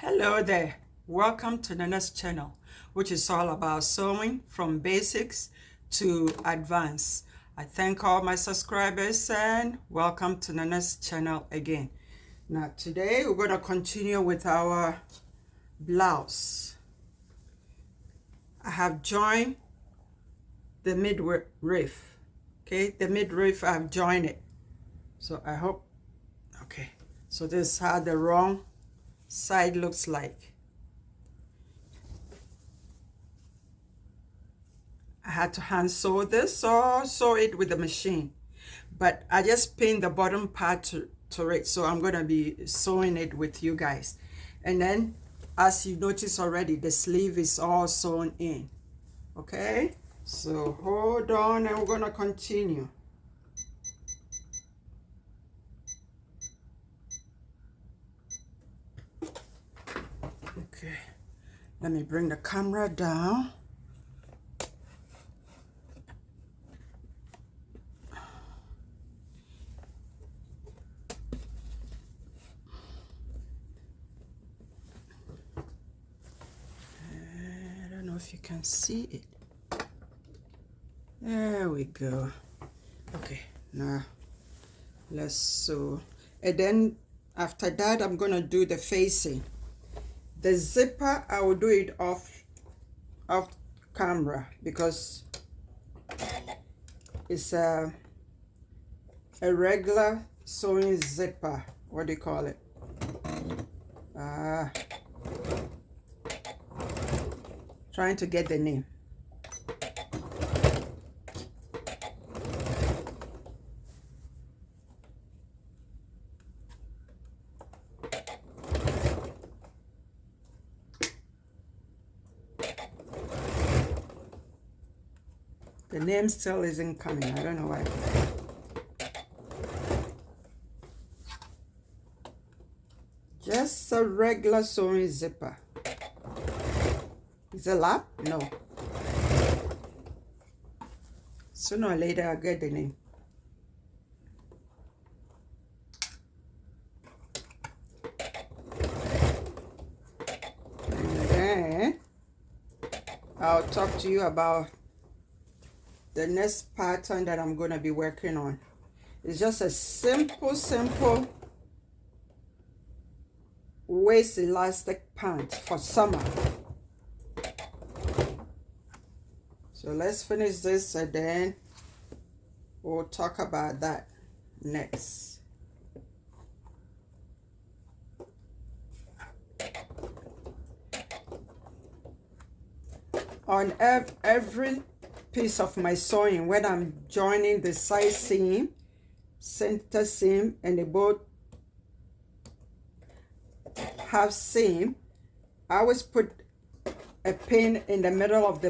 Hello there, welcome to Nana's channel, which is all about sewing from basics to advanced. I thank all my subscribers and welcome to Nana's channel again. Now today we're going to continue with our blouse. I have joined the midriff. Okay, the midriff, I've joined it. So I hope, okay, so this is how the wrong side looks like. I had to hand sew this or sew it with the machine, but I just pinned the bottom part to it, so I'm gonna be sewing it with you guys. And then as you notice already, the sleeve is all sewn in. Okay, so hold on and we're gonna continue. Okay, let me bring the camera down. I don't know if you can see it. There we go. Okay, now let's sew. And then after that, I'm gonna do the facing. The zipper, I will do it off camera because it's a regular sewing zipper. What do you call it? Trying to get the name. The name still isn't coming. I don't know why. Just a regular sewing zipper. Is it lap? No. Sooner or later I'll get the name. And then I'll talk to you about the next pattern that I'm going to be working on. It's just a simple waist elastic pant for summer. So let's finish this and then we'll talk about that next. On every piece of my sewing, when I'm joining the side seam, center seam, and the both half seam, I always put a pin in the middle of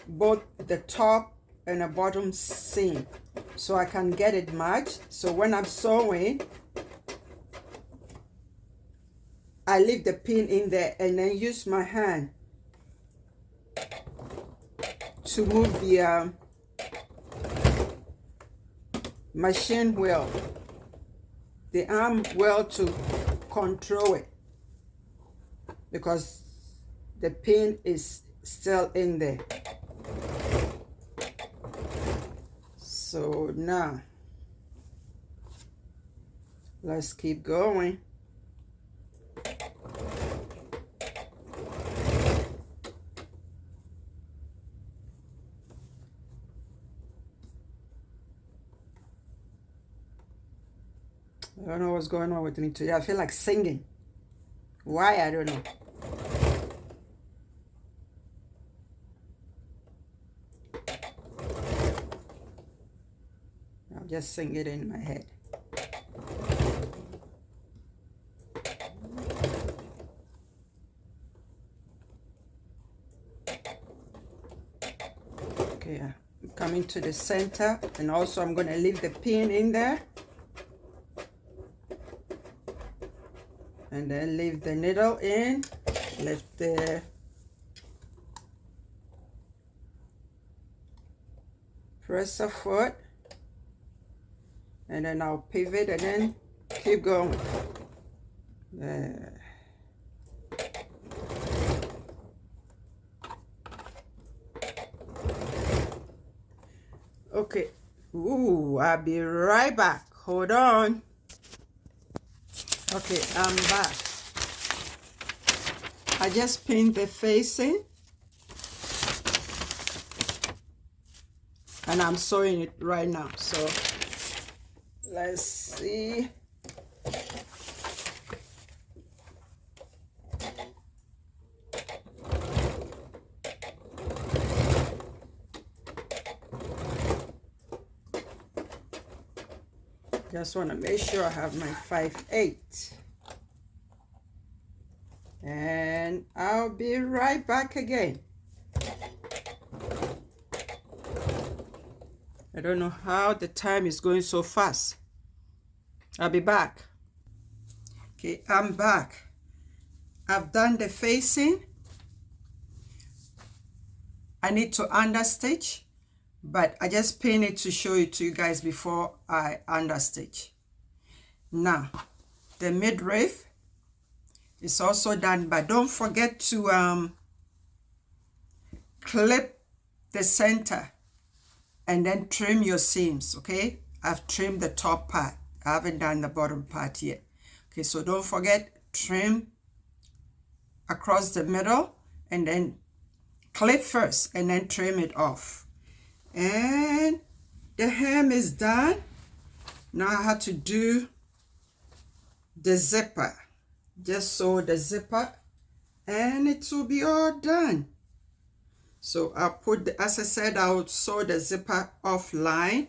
both the top and the bottom seam so I can get it matched. So when I'm sewing, I leave the pin in there and then use my hand to move the machine wheel, the arm wheel, to control it because the pin is still in there. So now let's keep going. I don't know what's going on with me today. I feel like singing. Why? I don't know. I'll just sing it in my head. Okay, I'm coming to the center, and also I'm going to leave the pin in there. And then leave the needle in, lift the presser foot, and then I'll pivot and then keep going. There. Okay. Ooh, I'll be right back. Hold on. Okay, I'm back. I just pinned the facing and I'm sewing it right now. So let's see. Just want to make sure I have my 5/8. And I'll be right back again. I don't know how the time is going so fast. I'll be back. Okay, I'm back. I've done the facing. I need to understitch, but I just pin it to show it to you guys before I understitch. Now, the midriff is also done, but don't forget to clip the center and then trim your seams, okay? I've trimmed the top part. I haven't done the bottom part yet. Okay, so don't forget, trim across the middle and then clip first and then trim it off. And the hem is done. Now I have to do the zipper. Just sew the zipper and it will be all done. So I'll put, as I said, I'll sew the zipper offline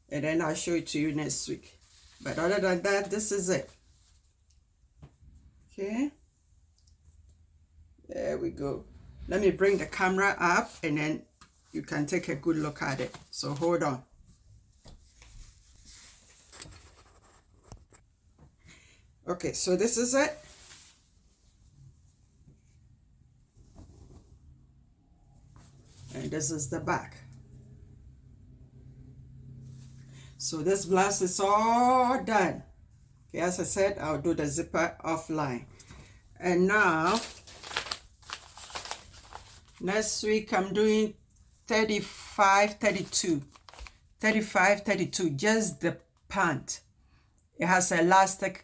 and then I'll show it to you next week. But other than that, this is it. Okay. There we go. Let me bring the camera up and then you can take a good look at it. So hold on. Okay, so this is it. And this is the back. So this blouse is all done. Okay, as I said, I'll do the zipper offline. And now, next week I'm doing 35, 32. 35, 32, just the pant. It has elastic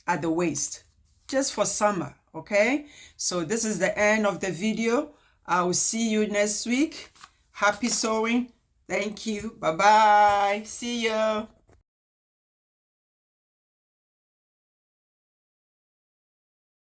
at the waist, just for summer, okay? So this is the end of the video. I will see you next week. Happy sewing. Thank you. Bye-bye. See you.